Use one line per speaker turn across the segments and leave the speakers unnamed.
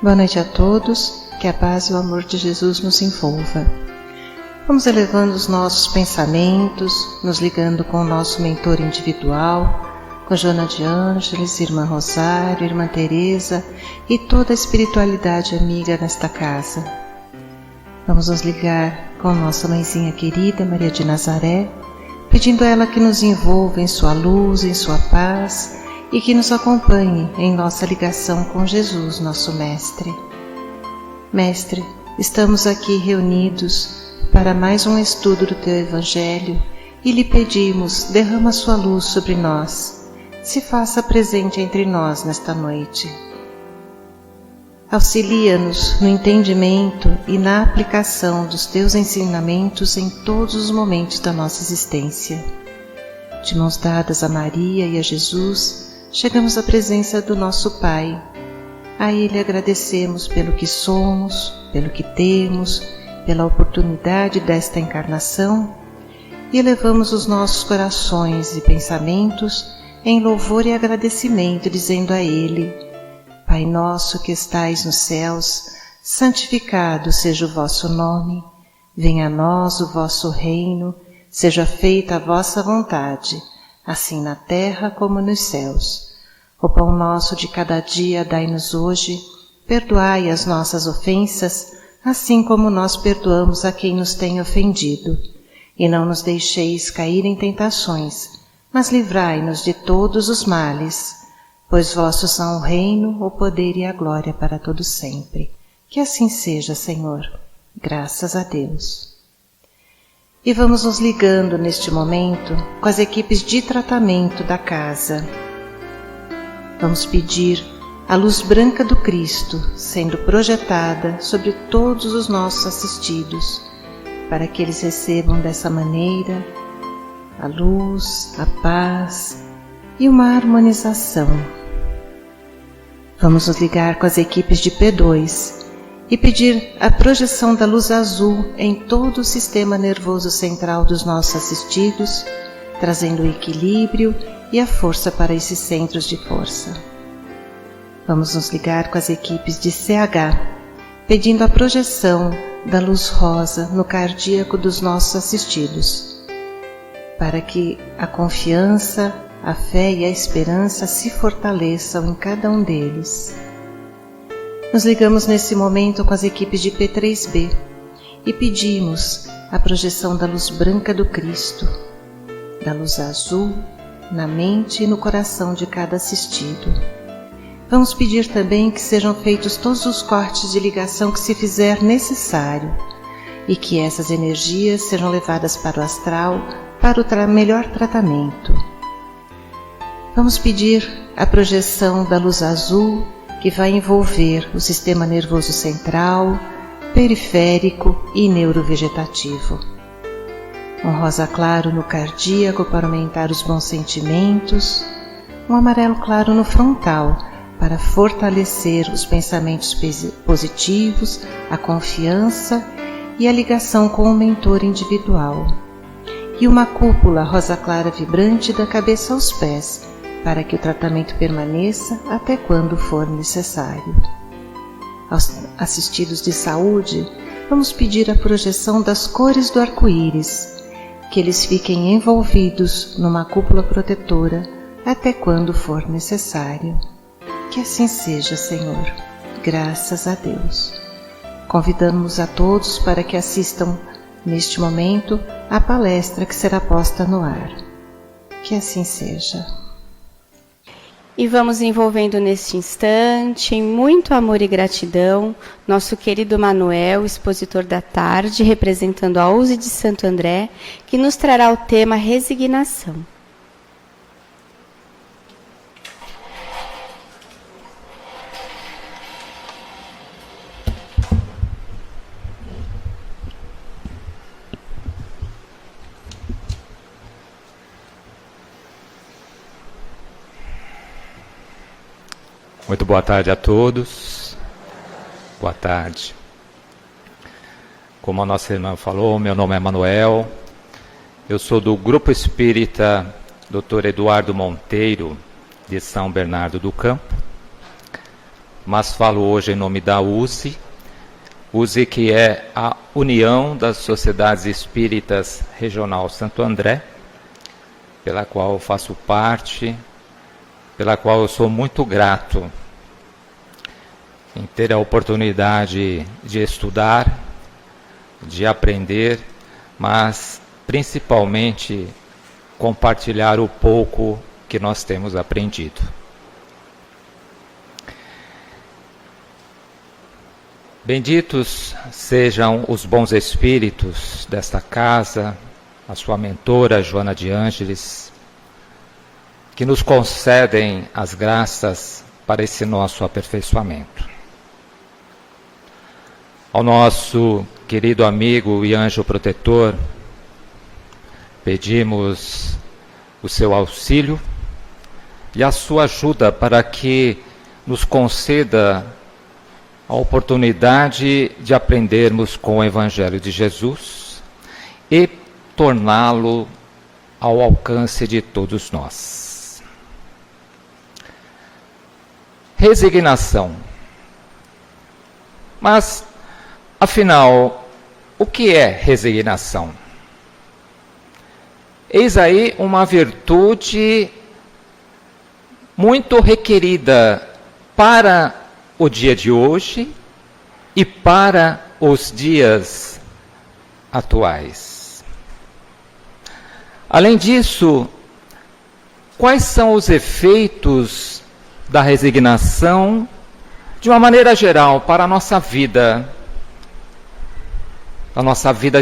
Boa noite a todos, que a paz e o amor de Jesus nos envolva. Vamos elevando os nossos pensamentos, nos ligando com o nosso mentor individual, com Joana de Ângeles, Irmã Rosário, Irmã Teresa e toda a espiritualidade amiga nesta casa. Vamos nos ligar com nossa mãezinha querida, Maria de Nazaré, pedindo a ela que nos envolva em sua luz, em sua paz e que nos acompanhe em nossa ligação com Jesus, nosso Mestre. Mestre, estamos aqui reunidos para mais um estudo do Teu Evangelho e lhe pedimos, derrama sua luz sobre nós, se faça presente entre nós nesta noite. Auxilia-nos no entendimento e na aplicação dos Teus ensinamentos em todos os momentos da nossa existência. De mãos dadas a Maria e a Jesus, chegamos à presença do nosso Pai. A Ele agradecemos pelo que somos, pelo que temos, pela oportunidade desta encarnação e elevamos os nossos corações e pensamentos em louvor e agradecimento, dizendo a Ele: Pai nosso que estais nos céus, santificado seja o vosso nome, venha a nós o vosso reino, seja feita a vossa vontade, assim na terra como nos céus. O pão nosso de cada dia dai-nos hoje, perdoai as nossas ofensas, assim como nós perdoamos a quem nos tem ofendido. E não nos deixeis cair em tentações, mas livrai-nos de todos os males, pois vossos são o reino, o poder e a glória para todos sempre. Que assim seja, Senhor. Graças a Deus. E vamos nos ligando neste momento com as equipes de tratamento da casa. Vamos pedir a luz branca do Cristo sendo projetada sobre todos os nossos assistidos, para que eles recebam dessa maneira a luz, a paz e uma harmonização. Vamos nos ligar com as equipes de P2 e pedir a projeção da luz azul em todo o sistema nervoso central dos nossos assistidos, trazendo o equilíbrio e a força para esses centros de força. Vamos nos ligar com as equipes de CH, pedindo a projeção da luz rosa no cardíaco dos nossos assistidos, para que a confiança, a fé e a esperança se fortaleçam em cada um deles. Nos ligamos nesse momento com as equipes de P3B e pedimos a projeção da luz branca do Cristo, da luz azul, na mente e no coração de cada assistido. Vamos pedir também que sejam feitos todos os cortes de ligação que se fizer necessário e que essas energias sejam levadas para o astral para o melhor tratamento. Vamos pedir a projeção da luz azul que vai envolver o sistema nervoso central, periférico e neurovegetativo. Um rosa claro no cardíaco para aumentar os bons sentimentos, um amarelo claro no frontal para fortalecer os pensamentos positivos, a confiança e a ligação com o mentor individual. E uma cúpula rosa clara vibrante da cabeça aos pés, para que o tratamento permaneça até quando for necessário. Aos assistidos de saúde, vamos pedir a projeção das cores do arco-íris, que eles fiquem envolvidos numa cúpula protetora até quando for necessário. Que assim seja, Senhor. Graças a Deus. Convidamos a todos para que assistam neste momento à palestra que será posta no ar. Que assim seja.
E vamos envolvendo neste instante, em muito amor e gratidão, nosso querido Manuel, expositor da tarde, representando a USE de Santo André, que nos trará o tema resignação.
Muito boa tarde a todos. Boa tarde. Como a nossa irmã falou, meu nome é Manuel. Eu sou do Grupo Espírita Dr. Eduardo Monteiro, de São Bernardo do Campo. mas falo hoje em nome da USE. USE, que é a União das Sociedades Espíritas Regional Santo André, pela qual eu faço parte, pela qual eu sou muito grato em ter a oportunidade de estudar, de aprender, mas principalmente compartilhar o pouco que nós temos aprendido. Benditos sejam os bons espíritos desta casa, a sua mentora Joana de Ângeles, que nos concedem as graças para esse nosso aperfeiçoamento. Ao nosso querido amigo e anjo protetor, pedimos o seu auxílio e a sua ajuda para que nos conceda a oportunidade de aprendermos com o Evangelho de Jesus e torná-lo ao alcance de todos nós. Resignação. Mas, afinal, o que é resignação? Eis aí uma virtude muito requerida para o dia de hoje e para os dias atuais. Além disso, quais são os efeitos da resignação, de uma maneira geral, para a nossa vida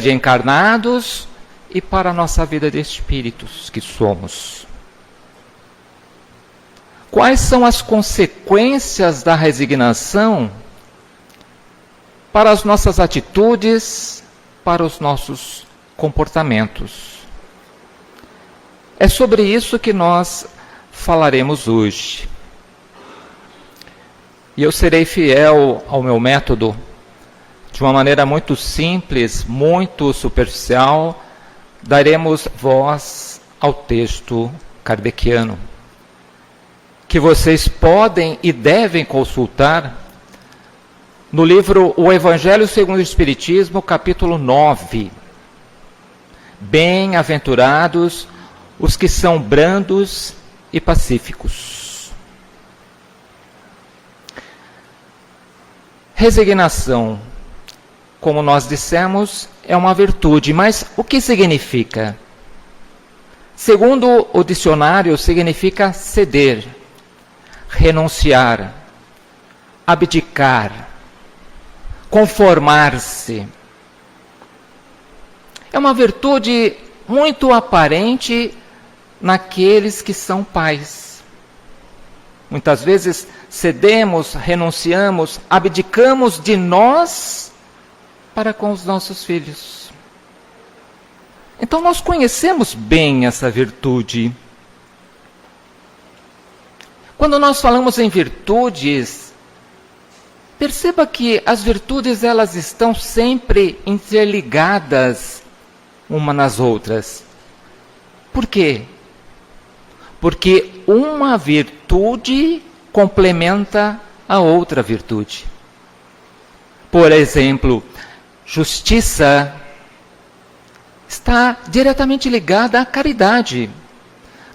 de encarnados e para a nossa vida de espíritos que somos? Quais são as consequências da resignação para as nossas atitudes, para os nossos comportamentos? É sobre isso que nós falaremos hoje. E eu serei fiel ao meu método, de uma maneira muito simples, muito superficial, daremos voz ao texto kardeciano, que vocês podem e devem consultar no livro O Evangelho segundo o Espiritismo, capítulo 9. Bem-aventurados os que são brandos e pacíficos. Resignação, como nós dissemos, é uma virtude, mas o que significa? Segundo o dicionário, significa ceder, renunciar, abdicar, conformar-se. É uma virtude muito aparente naqueles que são pais. Muitas vezes cedemos, renunciamos, abdicamos de nós para com os nossos filhos. Então nós conhecemos bem essa virtude. Quando nós falamos em virtudes, perceba que as virtudes elas estão sempre interligadas umas nas outras. Por quê? Porque uma virtude complementa a outra virtude. Por exemplo, justiça está diretamente ligada à caridade.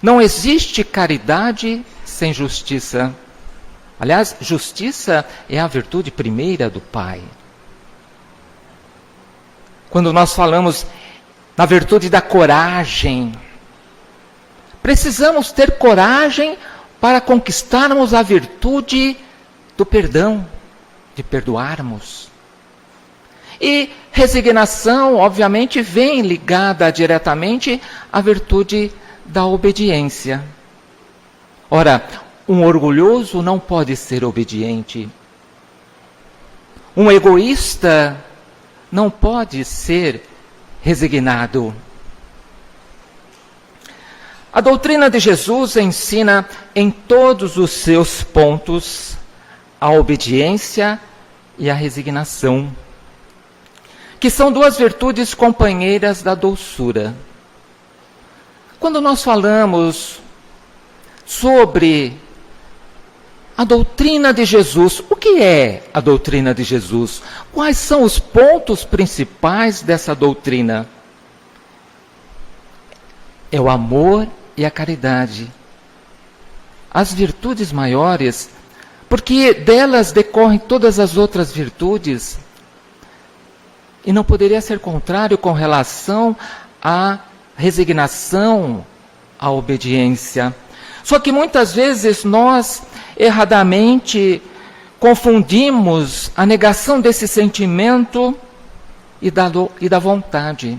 Não existe caridade sem justiça. Aliás, justiça é a virtude primeira do Pai. Quando nós falamos na virtude da coragem, precisamos ter coragem para conquistarmos a virtude do perdão, de perdoarmos. E resignação, obviamente, vem ligada diretamente à virtude da obediência. Ora, um orgulhoso não pode ser obediente. Um egoísta não pode ser resignado. A doutrina de Jesus ensina em todos os seus pontos a obediência e a resignação, que são duas virtudes companheiras da doçura. Quando nós falamos sobre a doutrina de Jesus. O que é a doutrina de Jesus? Quais são os pontos principais dessa doutrina? É o amor e a caridade. As virtudes maiores, porque delas decorrem todas as outras virtudes. E não poderia ser contrário com relação à resignação, à obediência. Só que muitas vezes nós, erradamente, confundimos a negação desse sentimento e da vontade.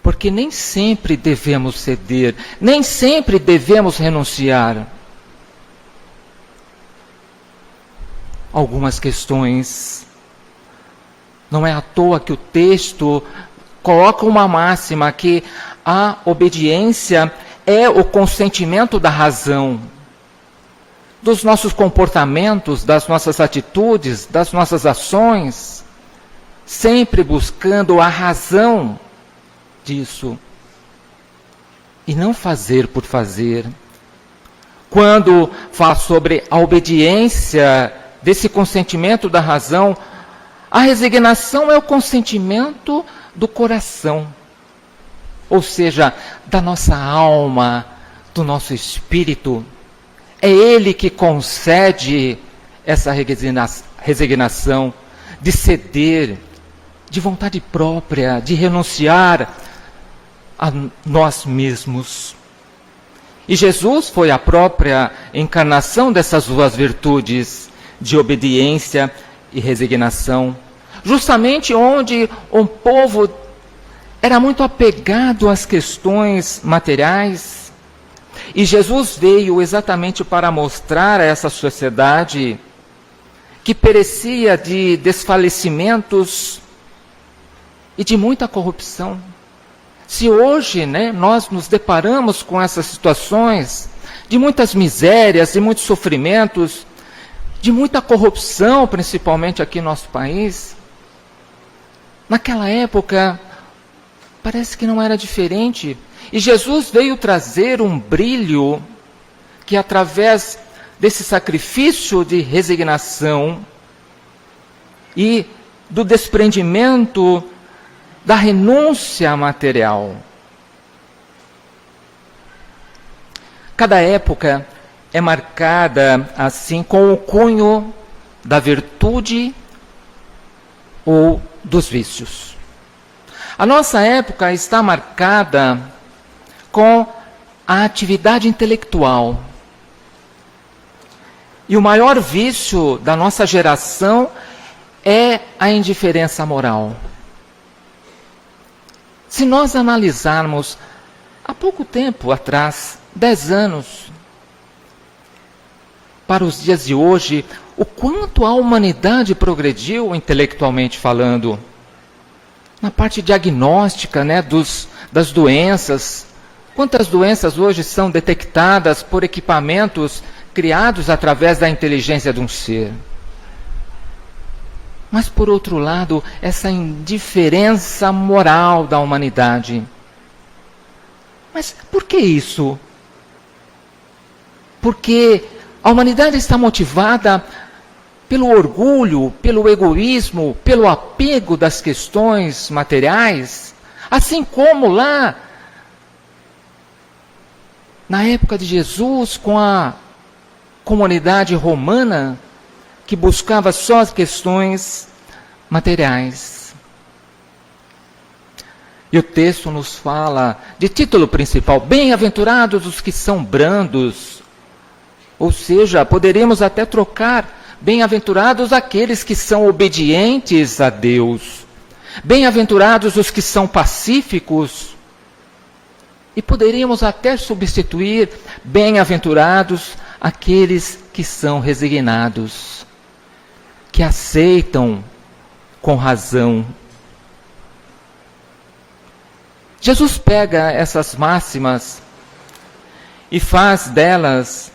Porque nem sempre devemos ceder, nem sempre devemos renunciar. Algumas questões. Não é à toa que o texto coloca uma máxima que a obediência é o consentimento da razão, dos nossos comportamentos, das nossas atitudes, das nossas ações, sempre buscando a razão disso, e não fazer por fazer. Quando fala sobre a obediência desse consentimento da razão, a resignação é o consentimento do coração, ou seja, da nossa alma, do nosso espírito. É Ele que concede essa resignação de ceder, de vontade própria, de renunciar a nós mesmos. E Jesus foi a própria encarnação dessas duas virtudes, de obediência e resignação, justamente onde um povo era muito apegado às questões materiais, e Jesus veio exatamente para mostrar a essa sociedade que perecia de desfalecimentos e de muita corrupção. Se hoje, nós nos deparamos com essas situações de muitas misérias, de muitos sofrimentos, de muita corrupção, principalmente aqui no nosso país, naquela época parece que não era diferente. E Jesus veio trazer um brilho que, através desse sacrifício de resignação e do desprendimento da renúncia material. Cada época é marcada assim com o cunho da virtude ou dos vícios. A nossa época está marcada com a atividade intelectual. E o maior vício da nossa geração é a indiferença moral. Se nós analisarmos, há pouco tempo atrás, 10 anos, para os dias de hoje, o quanto a humanidade progrediu intelectualmente falando, na parte diagnóstica, das doenças. Quantas doenças hoje são detectadas por equipamentos criados através da inteligência de um ser? Mas, por outro lado, essa indiferença moral da humanidade. Mas por que isso? Porque a humanidade está motivada pelo orgulho, pelo egoísmo, pelo apego das questões materiais, assim como lá na época de Jesus, com a comunidade romana, que buscava só as questões materiais. E o texto nos fala, de título principal, bem-aventurados os que são brandos. Ou seja, poderíamos até trocar, bem-aventurados aqueles que são obedientes a Deus. Bem-aventurados os que são pacíficos. E poderíamos até substituir, bem-aventurados aqueles que são resignados, que aceitam com razão. Jesus pega essas máximas e faz delas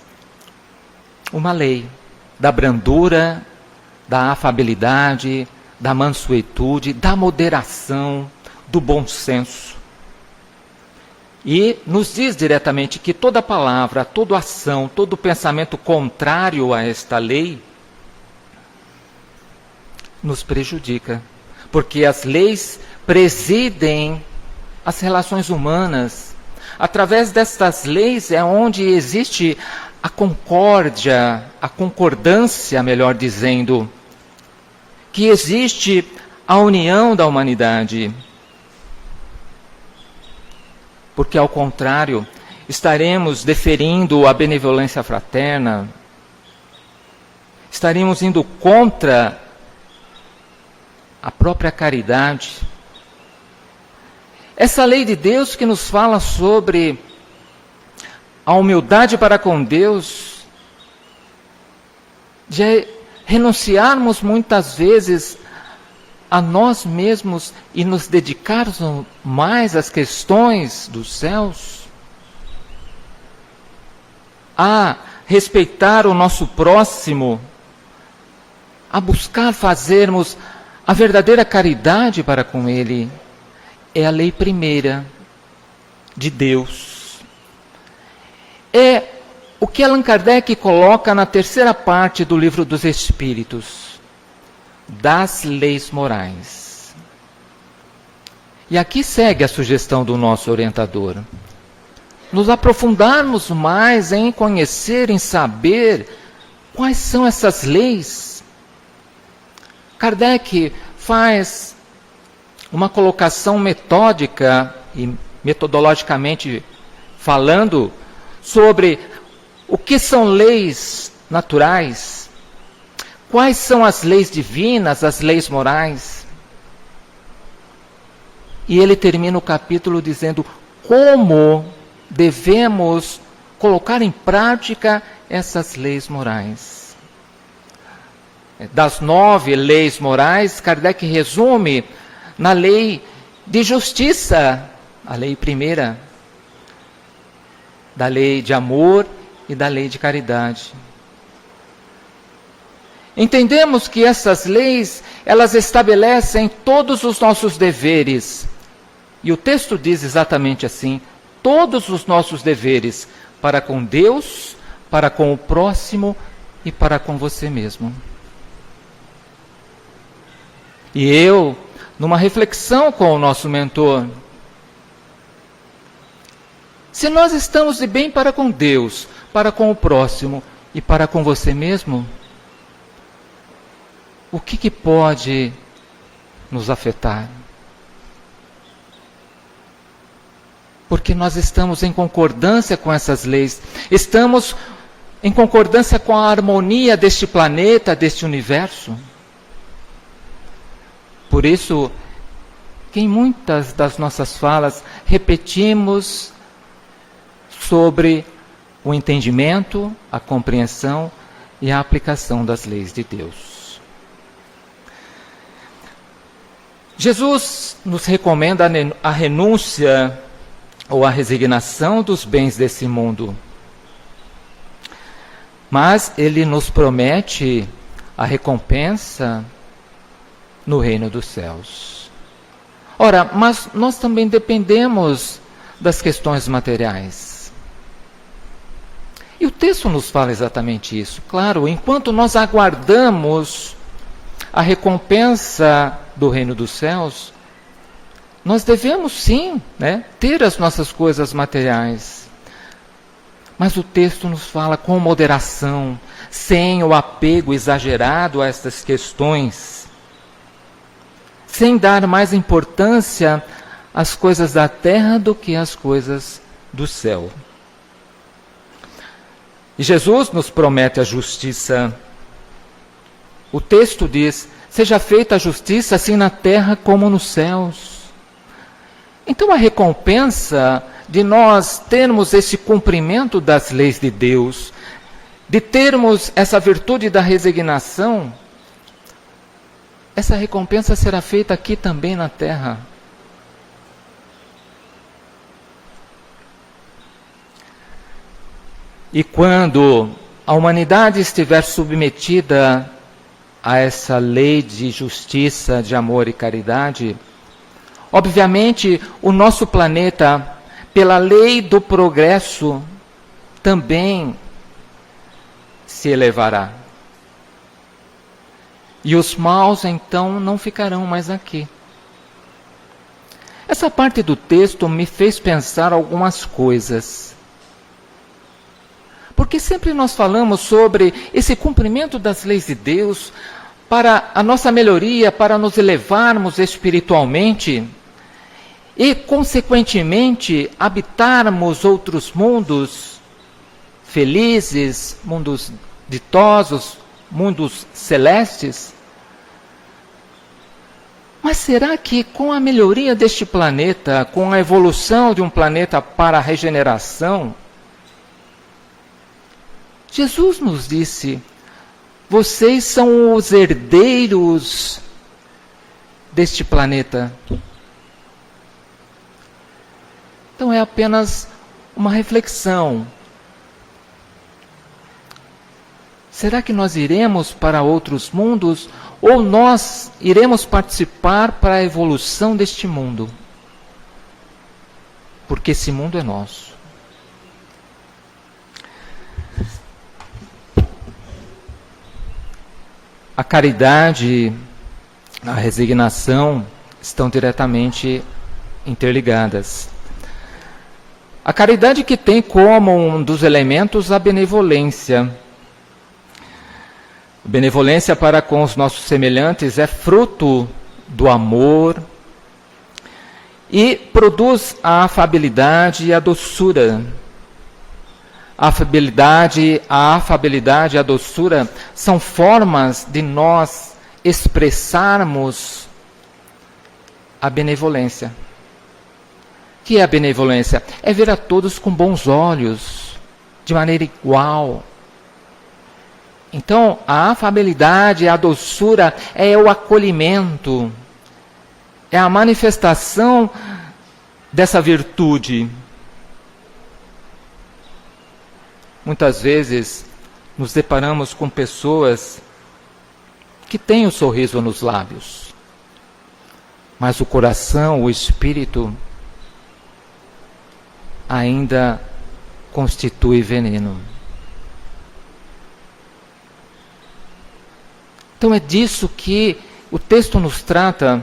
uma lei da brandura, da afabilidade, da mansuetude, da moderação, do bom senso. E nos diz diretamente que toda palavra, toda ação, todo pensamento contrário a esta lei nos prejudica. Porque as leis presidem as relações humanas. Através destas leis é onde existe a concórdia, a concordância, melhor dizendo, que existe a união da humanidade. Porque, ao contrário, estaremos deferindo a benevolência fraterna, estaremos indo contra a própria caridade. Essa lei de Deus que nos fala sobre a humildade para com Deus, de renunciarmos muitas vezes a nós mesmos e nos dedicarmos mais às questões dos céus, a respeitar o nosso próximo, a buscar fazermos a verdadeira caridade para com ele, é a lei primeira de Deus. É o que Allan Kardec coloca na terceira parte do Livro dos Espíritos, das leis morais. E aqui segue a sugestão do nosso orientador. Nos aprofundarmos mais em conhecer, em saber quais são essas leis. Kardec faz uma colocação metódica e metodologicamente falando sobre o que são leis naturais, quais são as leis divinas, as leis morais. E ele termina o capítulo dizendo como devemos colocar em prática essas leis morais. Das 9 leis morais, Kardec resume na lei de justiça, a lei primeira, da lei de amor e da lei de caridade. Entendemos que essas leis, elas estabelecem todos os nossos deveres. E o texto diz exatamente assim: todos os nossos deveres para com Deus, para com o próximo e para com você mesmo. E eu, numa reflexão com o nosso mentor, se nós estamos de bem para com Deus, para com o próximo e para com você mesmo, o que pode nos afetar? Porque nós estamos em concordância com essas leis, estamos em concordância com a harmonia deste planeta, deste universo. Por isso, que em muitas das nossas falas repetimos sobre o entendimento, a compreensão e a aplicação das leis de Deus. Jesus nos recomenda a renúncia ou a resignação dos bens desse mundo. Mas ele nos promete a recompensa no reino dos céus. Ora, mas nós também dependemos das questões materiais. E o texto nos fala exatamente isso. Claro, enquanto nós aguardamos a recompensa do reino dos céus, nós devemos sim, ter as nossas coisas materiais. Mas o texto nos fala com moderação, sem o apego exagerado a estas questões, sem dar mais importância às coisas da terra do que às coisas do céu. E Jesus nos promete a justiça. O texto diz: seja feita a justiça assim na terra como nos céus. Então a recompensa de nós termos esse cumprimento das leis de Deus, de termos essa virtude da resignação, essa recompensa será feita aqui também na terra. E quando a humanidade estiver submetida a essa lei de justiça, de amor e caridade, obviamente o nosso planeta pela lei do progresso, também se elevará. E os maus, então, não ficarão mais aqui. Essa parte do texto me fez pensar algumas coisas. Porque sempre nós falamos sobre esse cumprimento das leis de Deus para a nossa melhoria, para nos elevarmos espiritualmente e, consequentemente, habitarmos outros mundos felizes, mundos ditosos, mundos celestes. Mas será que com a melhoria deste planeta, com a evolução de um planeta para a regeneração, Jesus nos disse: vocês são os herdeiros deste planeta. Então é apenas uma reflexão. Será que nós iremos para outros mundos ou nós iremos participar para a evolução deste mundo? Porque esse mundo é nosso. A caridade, a resignação estão diretamente interligadas. A caridade que tem como um dos elementos a benevolência. Benevolência para com os nossos semelhantes é fruto do amor e produz a afabilidade e a doçura. A afabilidade e a doçura são formas de nós expressarmos a benevolência. O que é a benevolência? É ver a todos com bons olhos, de maneira igual. Então, a afabilidade, a doçura é o acolhimento, é a manifestação dessa virtude. Muitas vezes nos deparamos com pessoas que têm o sorriso nos lábios, mas o coração, o espírito, ainda constitui veneno. Então é disso que o texto nos trata,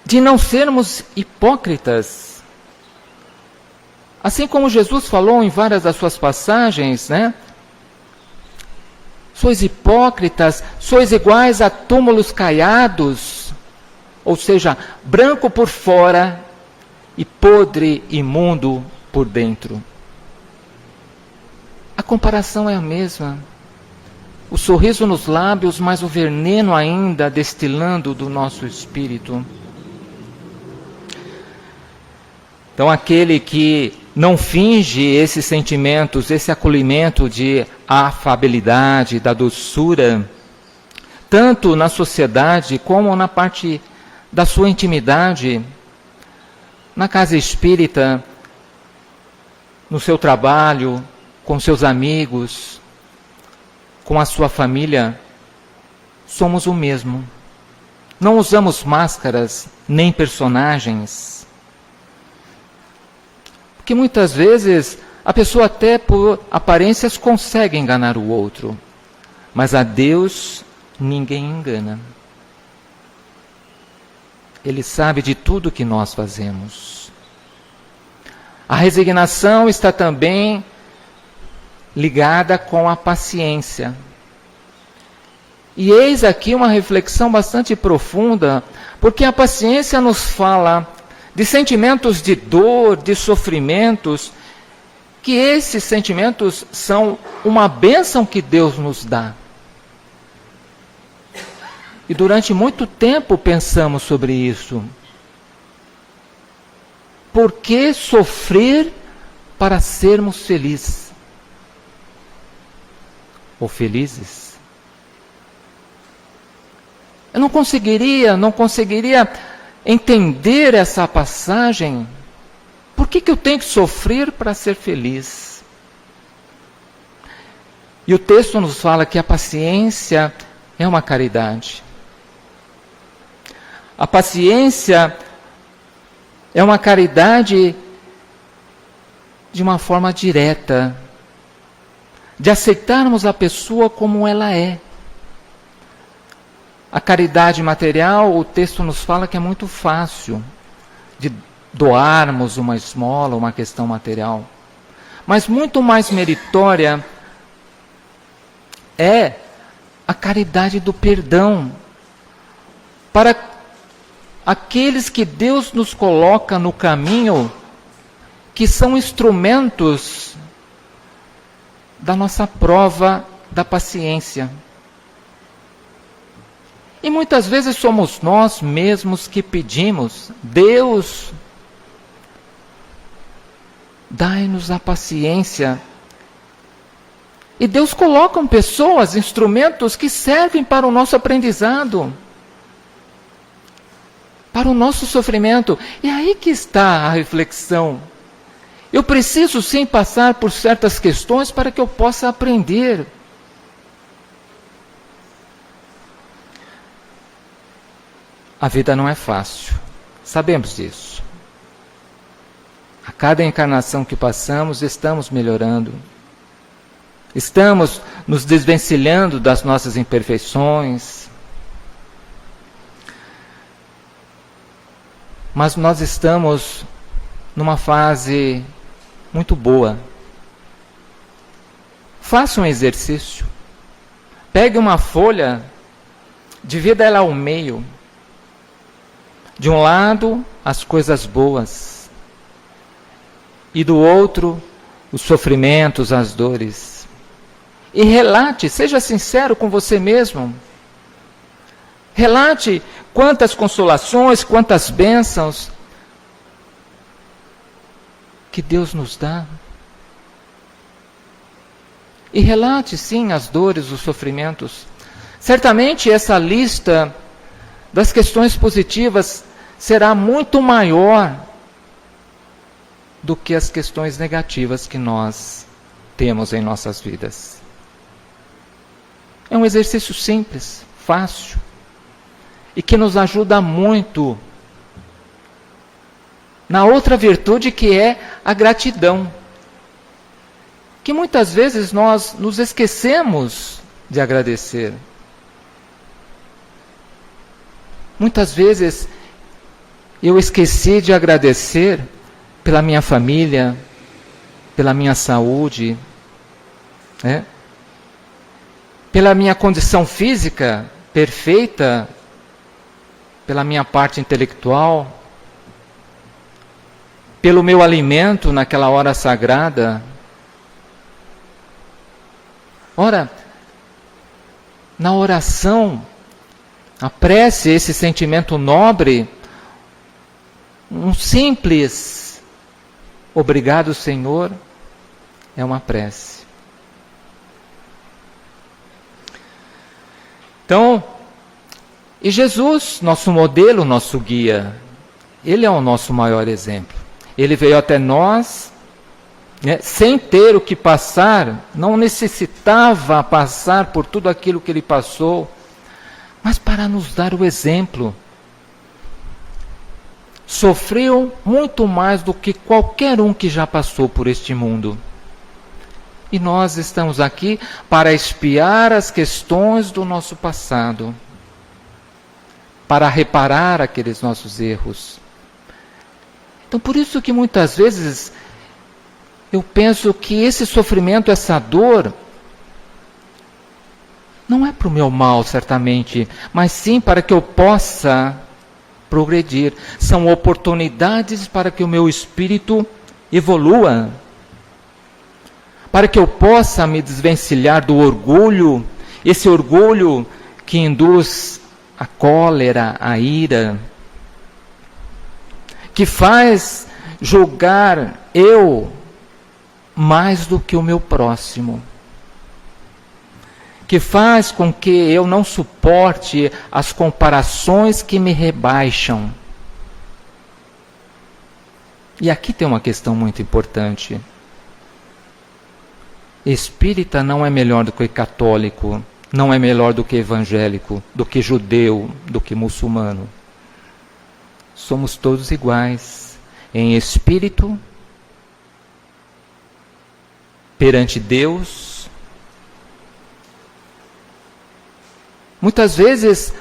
de não sermos hipócritas. Assim como Jesus falou em várias das suas passagens, né? Sois hipócritas, sois iguais a túmulos caiados, ou seja, branco por fora e podre, imundo por dentro. A comparação é a mesma. O sorriso nos lábios, mas o veneno ainda destilando do nosso espírito. Então, aquele que não finge esses sentimentos, esse acolhimento de afabilidade, da doçura, tanto na sociedade como na parte da sua intimidade, na casa espírita, no seu trabalho, com seus amigos, com a sua família, somos o mesmo. Não usamos máscaras nem personagens. Porque muitas vezes a pessoa até por aparências consegue enganar o outro, mas a Deus ninguém engana. Ele sabe de tudo que nós fazemos. A resignação está também ligada com a paciência. E eis aqui uma reflexão bastante profunda, porque a paciência nos fala de sentimentos de dor, de sofrimentos, que esses sentimentos são uma bênção que Deus nos dá. E durante muito tempo pensamos sobre isso. Por que sofrer para sermos felizes? Ou felizes? Eu não conseguiria entender essa passagem. Por que eu tenho que sofrer para ser feliz? E o texto nos fala que a paciência é uma caridade. A paciência É uma caridade de uma forma direta, de aceitarmos a pessoa como ela é. A caridade material, o texto nos fala que é muito fácil de doarmos uma esmola, uma questão material. Mas muito mais meritória é a caridade do perdão para aqueles que Deus nos coloca no caminho, que são instrumentos da nossa prova da paciência. E muitas vezes somos nós mesmos que pedimos: Deus, dai-nos a paciência. E Deus coloca pessoas, instrumentos que servem para o nosso aprendizado, para o nosso sofrimento. E aí que está a reflexão. Eu preciso sim passar por certas questões para que eu possa aprender. A vida não é fácil, sabemos disso. A cada encarnação que passamos, estamos melhorando. Estamos nos desvencilhando das nossas imperfeições. Mas nós estamos numa fase muito boa. Faça um exercício. Pegue uma folha, divida ela ao meio. De um lado, as coisas boas. E do outro, os sofrimentos, as dores. E relate, seja sincero com você mesmo. Relate quantas consolações, quantas bênçãos que Deus nos dá. E relate, sim, as dores, os sofrimentos. Certamente essa lista das questões positivas será muito maior do que as questões negativas que nós temos em nossas vidas. É um exercício simples, fácil, e que nos ajuda muito na outra virtude, que é a gratidão. Que muitas vezes nós nos esquecemos de agradecer. Muitas vezes eu esqueci de agradecer pela minha família, pela minha saúde, pela minha condição física perfeita, pela minha parte intelectual, pelo meu alimento naquela hora sagrada. Ora, na oração, a prece, esse sentimento nobre, um simples obrigado, Senhor, é uma prece. Então, e Jesus, nosso modelo, nosso guia, Ele é o nosso maior exemplo. Ele veio até nós, sem ter o que passar, não necessitava passar por tudo aquilo que Ele passou, mas para nos dar o exemplo. Sofreu muito mais do que qualquer um que já passou por este mundo. E nós estamos aqui para expiar as questões do nosso passado, para reparar aqueles nossos erros. Então, por isso que muitas vezes eu penso que esse sofrimento, essa dor, não é para o meu mal, certamente, mas sim para que eu possa progredir. São oportunidades para que o meu espírito evolua, para que eu possa me desvencilhar do orgulho, esse orgulho que induz a cólera, a ira, que faz julgar eu mais do que o meu próximo, que faz com que eu não suporte as comparações que me rebaixam. E aqui tem uma questão muito importante. Espírita não é melhor do que católico, não é melhor do que evangélico, do que judeu, do que muçulmano. Somos todos iguais. em espírito, perante Deus. Muitas vezes,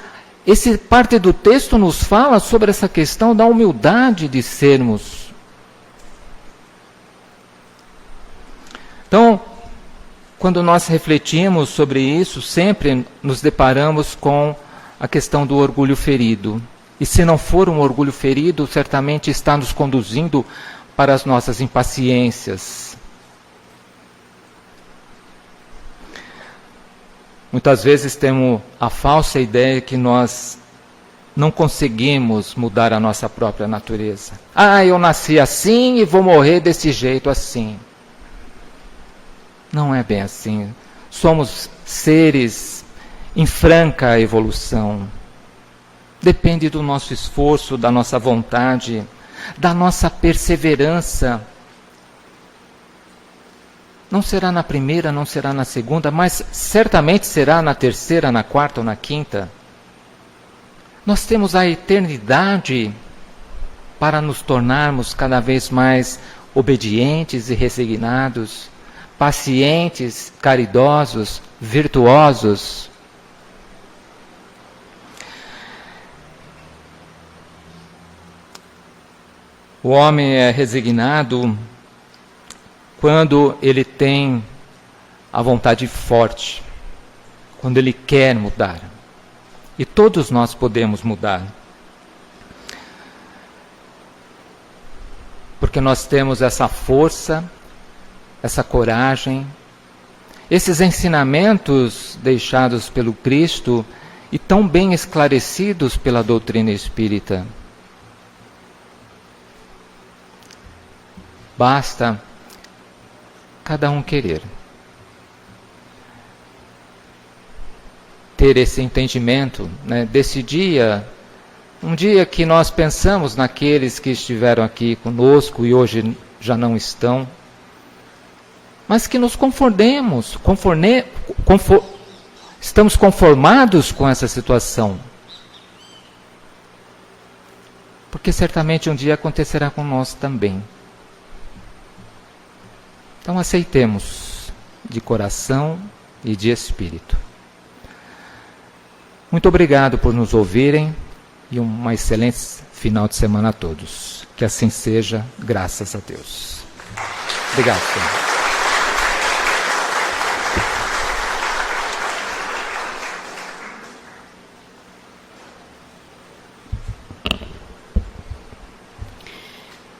essa parte do texto nos fala sobre essa questão da humildade de sermos. Então, quando nós refletimos sobre isso, sempre nos deparamos com a questão do orgulho ferido. E se não for um orgulho ferido, certamente está nos conduzindo para as nossas impaciências. Muitas vezes temos a falsa ideia que nós não conseguimos mudar a nossa própria natureza. Eu nasci assim e vou morrer desse jeito assim. Não é bem assim. Somos seres em franca evolução. Depende do nosso esforço, da nossa vontade, da nossa perseverança. Não será na primeira, não será na segunda, mas certamente será na terceira, na quarta ou na quinta. Nós temos a eternidade para nos tornarmos cada vez mais obedientes e resignados, pacientes, caridosos, virtuosos. O homem é resignado quando ele tem a vontade forte, quando ele quer mudar. E todos nós podemos mudar. Porque nós temos essa força, essa coragem, esses ensinamentos deixados pelo Cristo e tão bem esclarecidos pela doutrina espírita. Basta cada um querer. Ter esse entendimento, né, desse dia, um dia que nós pensamos naqueles que estiveram aqui conosco e hoje já não estão, mas que nos estamos conformados com essa situação. Porque certamente um dia acontecerá com nós também. Então aceitemos de coração e de espírito. Muito obrigado por nos ouvirem e uma excelente final de semana a todos. Que assim seja, graças a Deus. Obrigado, Senhor.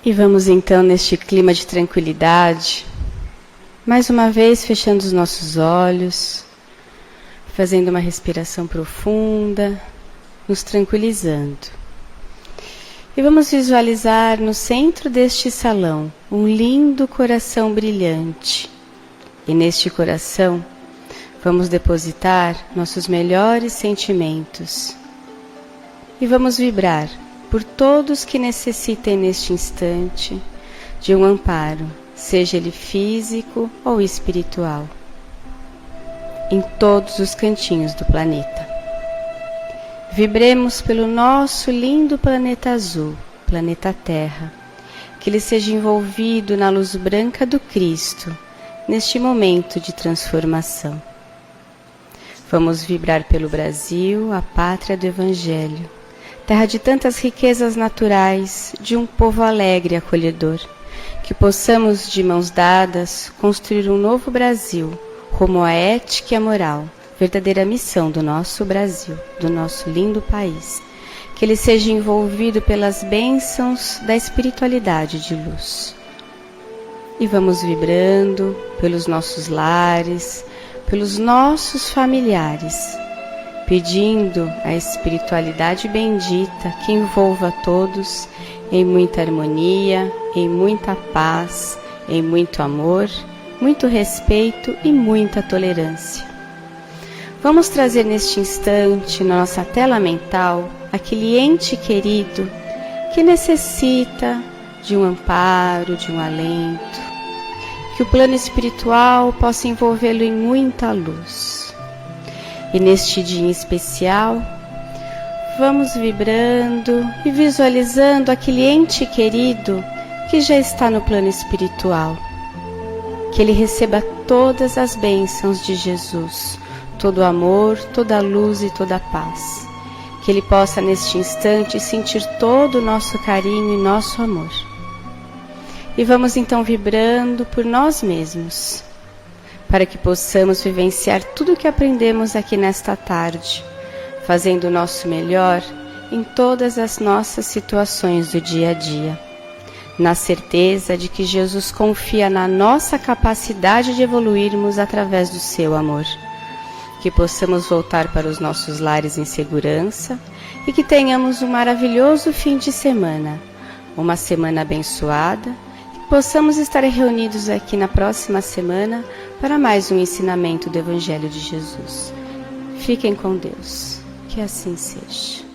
E vamos então, neste clima de tranquilidade, mais uma vez fechando os nossos olhos, fazendo uma respiração profunda, nos tranquilizando. E vamos visualizar no centro deste salão um lindo coração brilhante. E neste coração vamos depositar nossos melhores sentimentos. E vamos vibrar por todos que necessitem neste instante de um amparo, seja ele físico ou espiritual, em todos os cantinhos do planeta. Vibremos pelo nosso lindo planeta azul, planeta Terra, que ele seja envolvido na luz branca do Cristo, neste momento de transformação. Vamos vibrar pelo Brasil, a pátria do Evangelho, terra de tantas riquezas naturais, de um povo alegre e acolhedor, que possamos, de mãos dadas, construir um novo Brasil, rumo à ética e à moral, verdadeira missão do nosso Brasil, do nosso lindo país, que ele seja envolvido pelas bênçãos da espiritualidade de luz. E vamos vibrando pelos nossos lares, pelos nossos familiares, pedindo a espiritualidade bendita que envolva todos em muita harmonia, em muita paz, em muito amor, muito respeito e muita tolerância. Vamos trazer neste instante, na nossa tela mental, aquele ente querido que necessita de um amparo, de um alento, que o plano espiritual possa envolvê-lo em muita luz. E neste dia em especial, vamos vibrando e visualizando aquele ente querido que já está no plano espiritual. Que ele receba todas as bênçãos de Jesus, todo o amor, toda a luz e toda a paz. Que ele possa neste instante sentir todo o nosso carinho e nosso amor. E vamos então vibrando por nós mesmos, para que possamos vivenciar tudo o que aprendemos aqui nesta tarde, fazendo o nosso melhor em todas as nossas situações do dia a dia, na certeza de que Jesus confia na nossa capacidade de evoluirmos através do seu amor. Que possamos voltar para os nossos lares em segurança e que tenhamos um maravilhoso fim de semana, uma semana abençoada, e que possamos estar reunidos aqui na próxima semana para mais um ensinamento do Evangelho de Jesus. Fiquem com Deus, que assim seja.